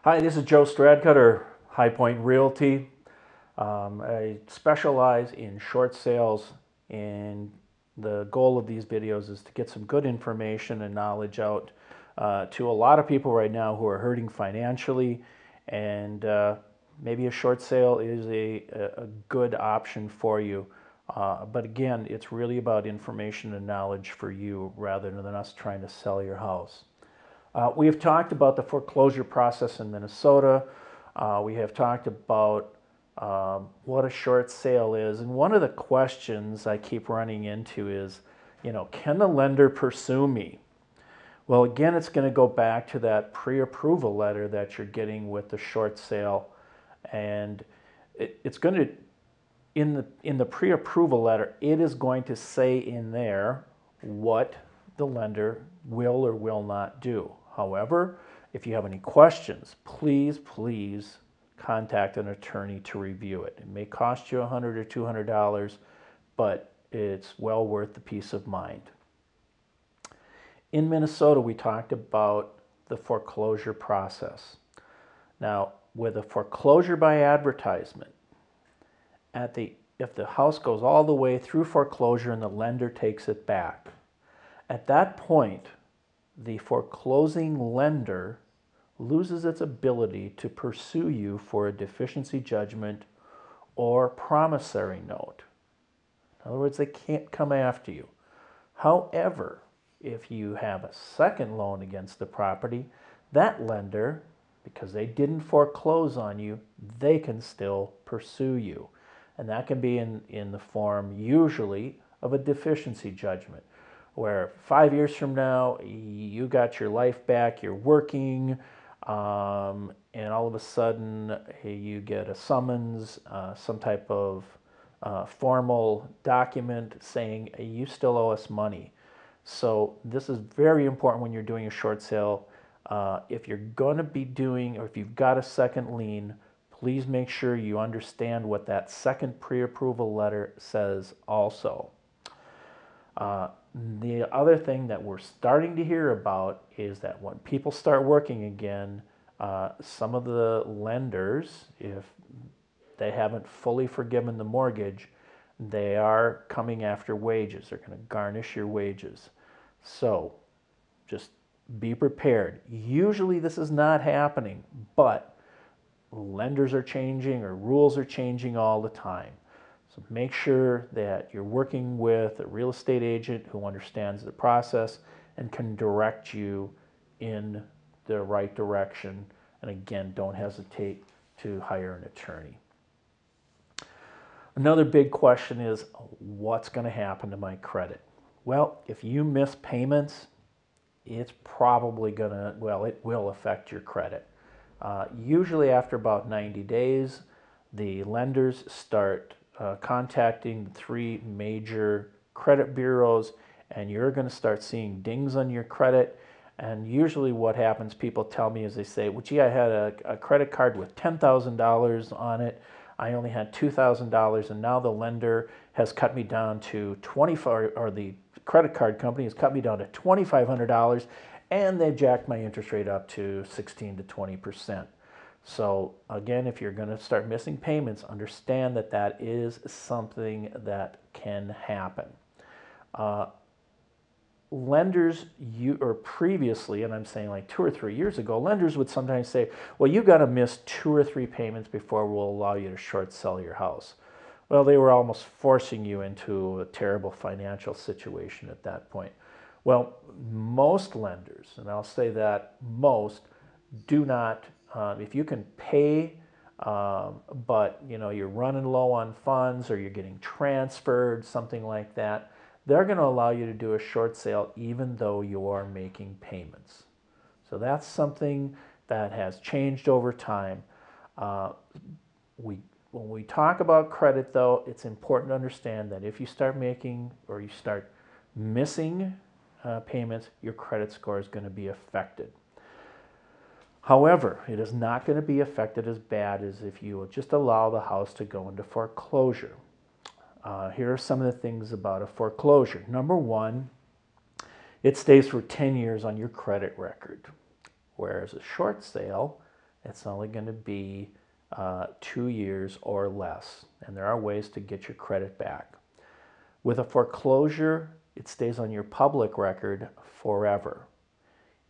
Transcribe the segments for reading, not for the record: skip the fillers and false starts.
Hi, this is Joe Stradcutter, High Point Realty. I specialize in short sales, and the goal of these videos is to get some good information and knowledge out to a lot of people right now who are hurting financially, and maybe a short sale is a good option for you. But again, it's really about information and knowledge for you rather than us trying to sell your house. We have talked about the foreclosure process in Minnesota. We have talked about what a short sale is. And one of the questions I keep running into is, can the lender pursue me? Well, again, it's going to go back to that pre-approval letter that you're getting with the short sale. And it's going to, in the pre-approval letter, it is going to say in there what the lender will or will not do. However, if you have any questions, please contact an attorney to review it. It may cost you $100 or $200, but it's well worth the peace of mind. In Minnesota, we talked about the foreclosure process. Now, with a foreclosure by advertisement, if the house goes all the way through foreclosure and the lender takes it back, at that point, the foreclosing lender loses its ability to pursue you for a deficiency judgment or promissory note. In other words, they can't come after you. However, if you have a second loan against the property, that lender, because they didn't foreclose on you, they can still pursue you. And that can be in the form, usually, of a deficiency judgment, where 5 years from now, you got your life back, you're working, and all of a sudden you get a summons, some type of formal document saying you still owe us money. So this is very important when you're doing a short sale. If you're going to be doing, or if you've got a second lien, please make sure you understand what that second pre-approval letter says also. The other thing that we're starting to hear about is that when people start working again, some of the lenders, if they haven't fully forgiven the mortgage, they are coming after wages. They're going to garnish your wages. So just be prepared. Usually this is not happening, but lenders are changing or rules are changing all the time. So make sure that you're working with a real estate agent who understands the process and can direct you in the right direction. And again, don't hesitate to hire an attorney. Another big question is, what's going to happen to my credit? Well, if you miss payments, it's probably going to, well, it will affect your credit. Usually after about 90 days, the lenders start contacting the three major credit bureaus, and you're going to start seeing dings on your credit. And usually what happens, people tell me, is they say, well, gee, I had a credit card with $10,000 on it. I only had $2,000, and now the lender has cut me down to or the credit card company has cut me down to $2,500, and they've jacked my interest rate up to 16 to 20%. So again, if you're going to start missing payments, understand that that is something that can happen. Lenders, or previously, and I'm saying like 2 or 3 years ago, lenders would sometimes say, well, you've got to miss 2 or 3 payments before we'll allow you to short sell your house. Well, they were almost forcing you into a terrible financial situation at that point. Well, most lenders, and I'll say that most, do not, if you can pay, but you're running low on funds or you're getting transferred, something like that, they're going to allow you to do a short sale even though you are making payments. So that's something that has changed over time. When we talk about credit, though, it's important to understand that if you start making or you start missing payments, your credit score is going to be affected. However, it is not going to be affected as bad as if you will just allow the house to go into foreclosure. Here are some of the things about a foreclosure. Number one, it stays for 10 years on your credit record, whereas a short sale It's only going to be 2 years or less, and there are ways to get your credit back. With a foreclosure, it stays on your public record forever.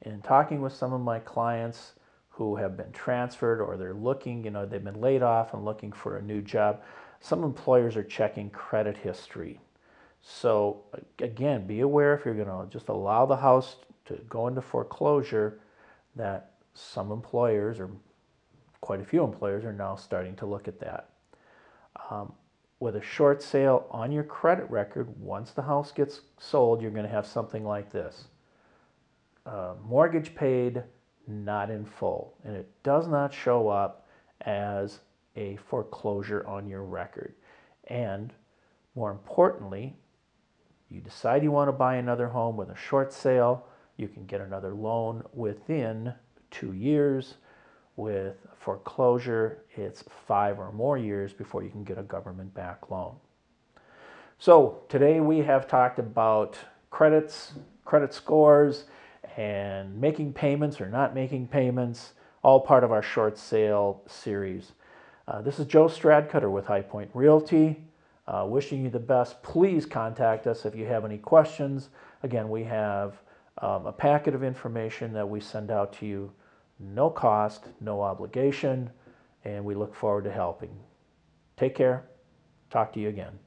In talking with some of my clients who have been transferred or they're looking, they've been laid off and looking for a new job, some employers are checking credit history. So again, be aware if you're going to just allow the house to go into foreclosure that some employers, or quite a few employers, are now starting to look at that. With a short sale on your credit record, once the house gets sold, you're going to have something like this. Mortgage paid, not in full. And it does not show up as a foreclosure on your record. And more importantly, you decide you want to buy another home with a short sale, you can get another loan within 2 years. With foreclosure, it's 5 or more years before you can get a government-backed loan. So today we have talked about credits, credit scores, and making payments or not making payments, all part of our short sale series. This is Joe Stradcutter with High Point Realty. Wishing you the best. Please contact us if you have any questions. Again, we have a packet of information that we send out to you. No cost, no obligation, and we look forward to helping. Take care. Talk to you again.